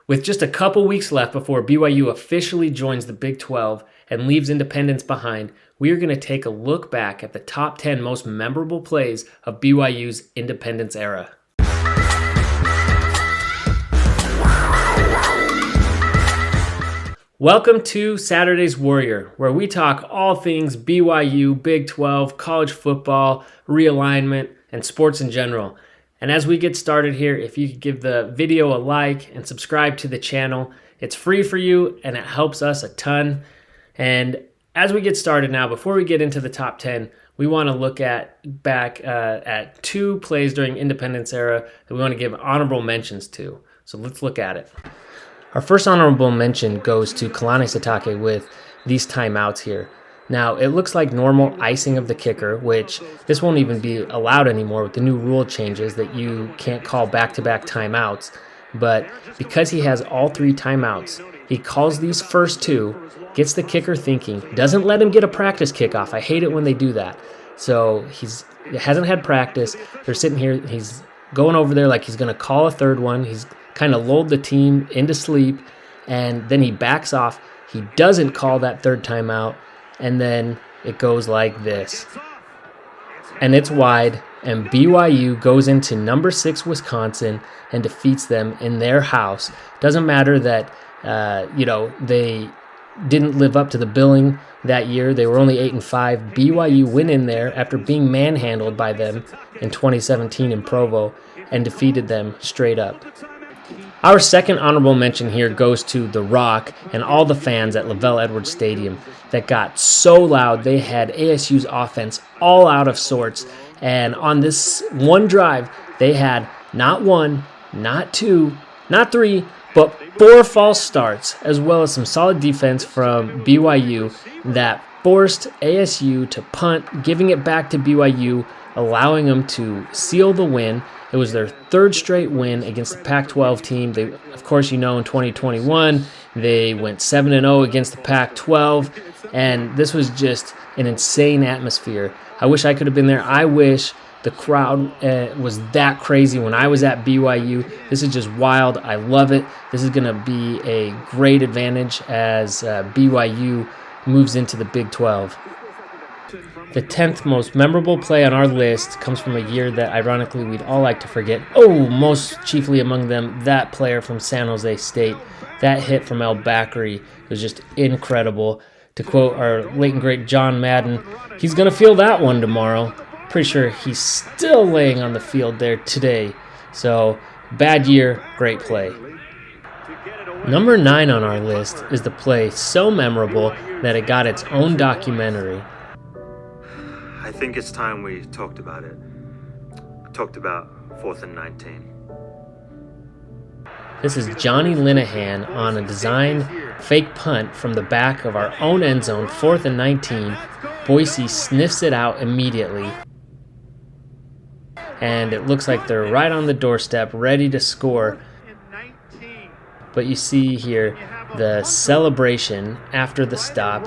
With just a couple weeks left before BYU officially joins the Big 12 and leaves Independence behind, we are going to take a look back at the top 10 most memorable plays of BYU's Independence era. Welcome to Saturday's Warrior, where we talk all things BYU, Big 12, college football, realignment, and sports in general. And as we get started here, if you could give the video a like and subscribe to the channel, it's free for you and it helps us a ton. And as we get started now, before we get into the top 10, we want to look back at two plays during Independence era that we want to give honorable mentions to. So let's look at it. Our first honorable mention goes to Kalani Sitake with these timeouts here. Now, it looks like normal icing of the kicker, which this won't even be allowed anymore with the new rule changes that you can't call back-to-back timeouts. But because he has all three timeouts, he calls these first two, gets the kicker thinking, doesn't let him get a practice kickoff. I hate it when they do that. So he hasn't had practice. They're sitting here. He's going over there like he's going to call a third one. He's kind of lulled the team into sleep, and then he backs off. He doesn't call that third timeout. And then it goes like this. And it's wide, and BYU goes into number 6 Wisconsin and defeats them in their house. Doesn't matter that, they didn't live up to the billing that year. They were only 8-5. BYU went in there after being manhandled by them in 2017 in Provo and defeated them straight up. Our second honorable mention here goes to The Rock and all the fans at Lavelle Edwards Stadium that got so loud they had ASU's offense all out of sorts. And on this one drive, they had not one, not two, not three, but 4 false starts, as well as some solid defense from BYU that forced ASU to punt, giving it back to BYU, allowing them to seal the win. It was their third straight win against the Pac-12 team. They, of course, in 2021, they went 7-0 against the Pac-12, and this was just an insane atmosphere. I wish I could have been there. I wish the crowd was that crazy when I was at BYU. This is just wild. I love it. This is going to be a great advantage as BYU moves into the Big 12. The 10th most memorable play on our list comes from a year that, ironically, we'd all like to forget. Oh, most chiefly among them, that player from San Jose State. That hit from El Bakri was just incredible. To quote our late and great John Madden, he's going to feel that one tomorrow. Pretty sure he's still laying on the field there today. So, bad year, great play. Number 9 on our list is the play so memorable that it got its own documentary. I think it's time we talked about it. Talked about 4th and 19. This is Johnny Linehan on a designed fake punt from the back of our own end zone, 4th and 19. Boise sniffs it out immediately. And it looks like they're right on the doorstep, ready to score. But you see here the celebration after the stop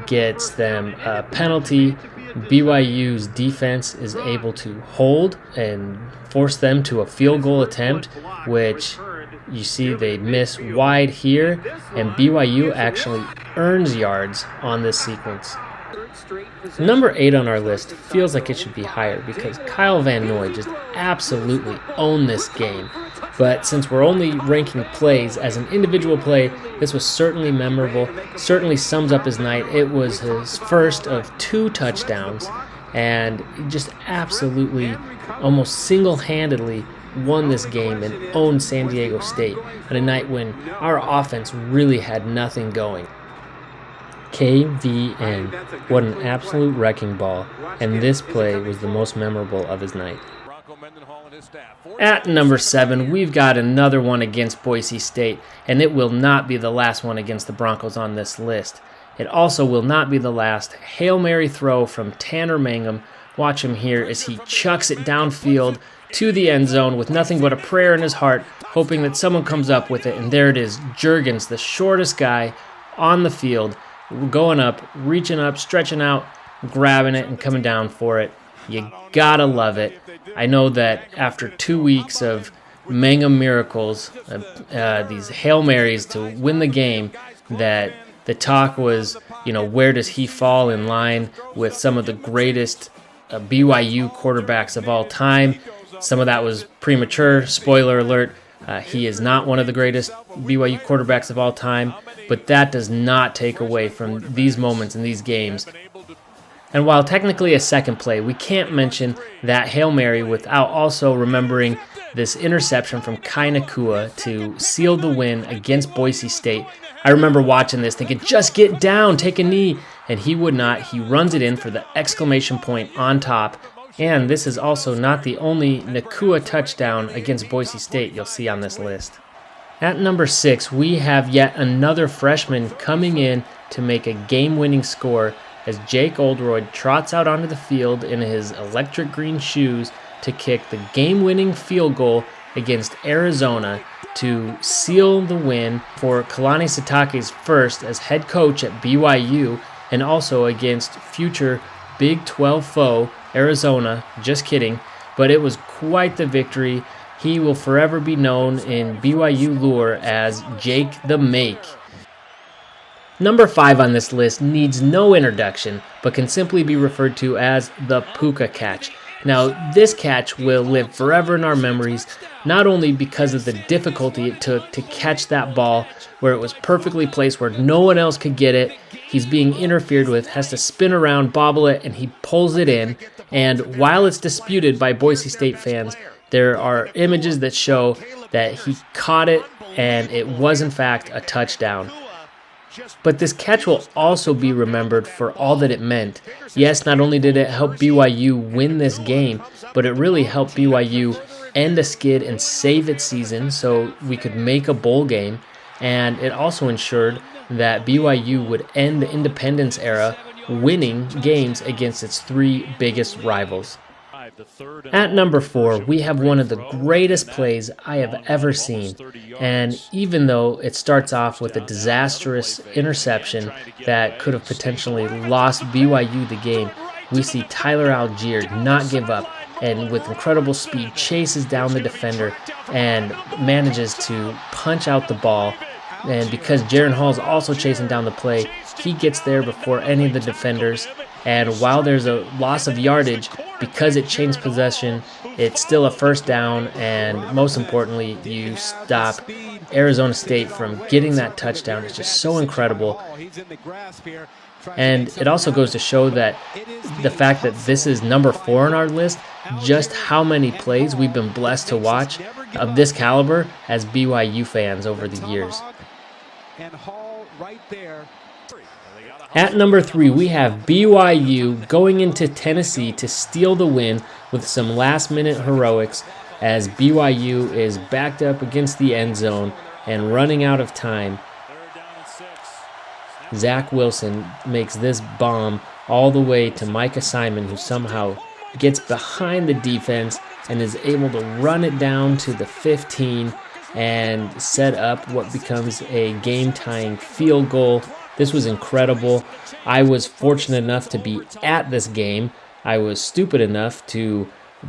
gets them a penalty. BYU's defense is able to hold and force them to a field goal attempt, which you see they miss wide here, and BYU actually earns yards on this sequence. Number 8 on our list feels like it should be higher because Kyle Van Noy just absolutely owned this game. But since we're only ranking plays as an individual play, this was certainly memorable, certainly sums up his night. It was his first of 2 touchdowns, and just absolutely, almost single-handedly won this game and owned San Diego State on a night when our offense really had nothing going. KVN, what an absolute wrecking ball, and this play was the most memorable of his night. At number 7, we've got another one against Boise State, and it will not be the last one against the Broncos on this list. It also will not be the last Hail Mary throw from Tanner Mangum. Watch him here as he chucks it downfield to the end zone with nothing but a prayer in his heart, hoping that someone comes up with it, and there it is, Juergens, the shortest guy on the field, going up, reaching up, stretching out, grabbing it, and coming down for it. You gotta love it. I know that after 2 weeks of Mangum miracles, these Hail Marys to win the game, that the talk was, where does he fall in line with some of the greatest BYU quarterbacks of all time? Some of that was premature. Spoiler alert, he is not one of the greatest BYU quarterbacks of all time, but that does not take away from these moments in these games. And while technically a second play, we can't mention that Hail Mary without also remembering this interception from Kai Nakua to seal the win against Boise State. I remember watching this thinking, just get down, take a knee. And he would not. He runs it in for the exclamation point on top. And this is also not the only Nakua touchdown against Boise State you'll see on this list. At number 6, we have yet another freshman coming in to make a game-winning score as Jake Oldroyd trots out onto the field in his electric green shoes to kick the game-winning field goal against Arizona to seal the win for Kalani Sitake's first as head coach at BYU, and also against future Big 12 foe Arizona. Just kidding, but it was quite the victory. He will forever be known in BYU lore as Jake the Make. Number 5 on this list needs no introduction, but can simply be referred to as the Puka catch. Now, this catch will live forever in our memories, not only because of the difficulty it took to catch that ball where it was perfectly placed where no one else could get it. He's being interfered with, has to spin around, bobble it, and he pulls it in. And while it's disputed by Boise State fans, there are images that show that he caught it and it was in fact a touchdown. But this catch will also be remembered for all that it meant. Yes, not only did it help BYU win this game, but it really helped BYU end a skid and save its season so we could make a bowl game. And it also ensured that BYU would end the independence era winning games against its 3 biggest rivals. At number 4, we have one of the greatest plays I have ever seen, and even though it starts off with a disastrous interception that could have potentially lost BYU the game, we see Tyler Algier not give up and with incredible speed chases down the defender and manages to punch out the ball. And because Jaron Hall is also chasing down the play, he gets there before any of the defenders. And while there's a loss of yardage, because it changed possession, it's still a first down, and most importantly, you stop Arizona State from getting that touchdown. It's just so incredible. And it also goes to show that the fact that this is number 4 on our list, just how many plays we've been blessed to watch of this caliber as BYU fans over the years. At number 3, we have BYU going into Tennessee to steal the win with some last-minute heroics as BYU is backed up against the end zone and running out of time. Zach Wilson makes this bomb all the way to Micah Simon, who somehow gets behind the defense and is able to run it down to the 15 and set up what becomes a game-tying field goal. This was incredible. I was fortunate enough to be at this game. I was stupid enough to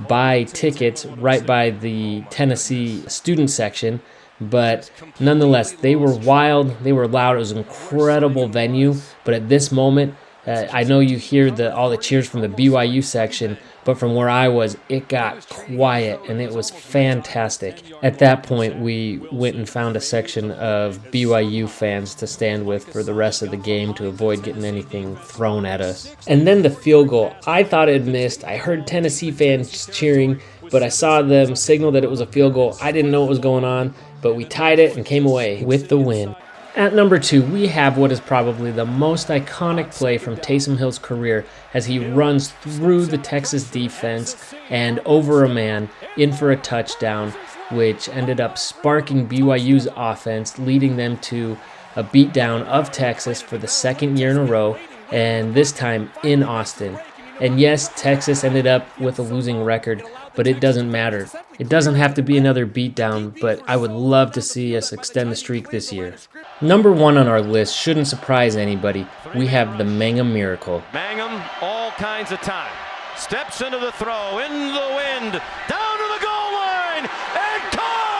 buy tickets right by the Tennessee student section, but nonetheless, they were wild, they were loud. It was an incredible venue, but at this moment, I know you hear all the cheers from the BYU section, but from where I was, it got quiet, and it was fantastic. At that point, we went and found a section of BYU fans to stand with for the rest of the game to avoid getting anything thrown at us. And then the field goal, I thought it missed. I heard Tennessee fans cheering, but I saw them signal that it was a field goal. I didn't know what was going on, but we tied it and came away with the win. At number 2, we have what is probably the most iconic play from Taysom Hill's career as he runs through the Texas defense and over a man in for a touchdown, which ended up sparking BYU's offense, leading them to a beatdown of Texas for the second year in a row, and this time in Austin. And yes, Texas ended up with a losing record, but it doesn't matter. It doesn't have to be another beatdown, but I would love to see us extend the streak this year. Number 1 on our list shouldn't surprise anybody. We have the Mangum Miracle. Mangum, all kinds of time. Steps into the throw, in the wind, down to the goal line, and caught!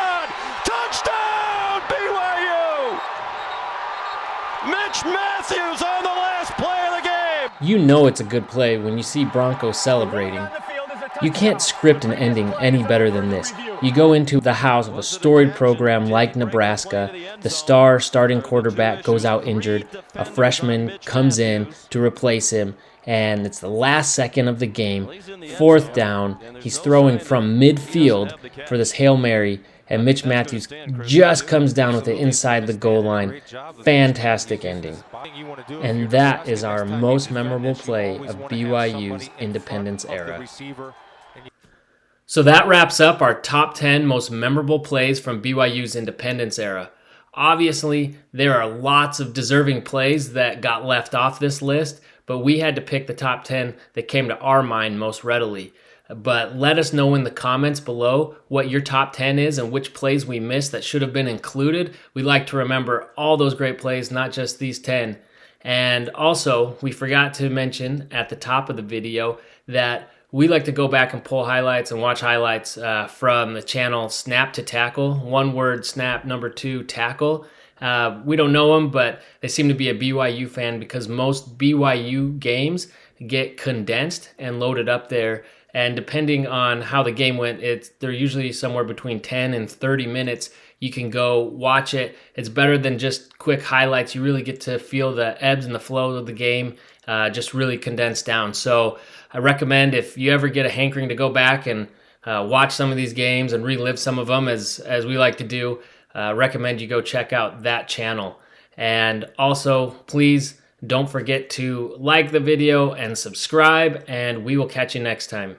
Mitch Matthews on the last play of the game. You know it's a good play when you see Broncos celebrating. You can't script an ending any better than this. You go into the house of a storied program like Nebraska, the star starting quarterback goes out injured, a freshman comes in to replace him, and it's the last second of the game, 4th down, he's throwing from midfield for this Hail Mary, and Mitch Matthews just comes down with it inside the goal line. Fantastic ending. And that is our most memorable play of BYU's Independence era. So that wraps up our top 10 most memorable plays from BYU's Independence era. Obviously, there are lots of deserving plays that got left off this list, but we had to pick the top 10 that came to our mind most readily. But let us know in the comments below what your top 10 is and which plays we missed that should have been included. We like to remember all those great plays, not just these 10. And also, we forgot to mention at the top of the video that we like to go back and pull highlights and watch highlights from the channel Snap to Tackle. One word, snap, number 2, tackle. We don't know them, but they seem to be a BYU fan because most BYU games get condensed and loaded up there. And depending on how the game went, they're usually somewhere between 10 and 30 minutes. You can go watch it. It's better than just quick highlights. You really get to feel the ebbs and the flow of the game, just really condensed down. So I recommend if you ever get a hankering to go back and watch some of these games and relive some of them as we like to do, recommend you go check out that channel. And also, please don't forget to like the video and subscribe, and we will catch you next time.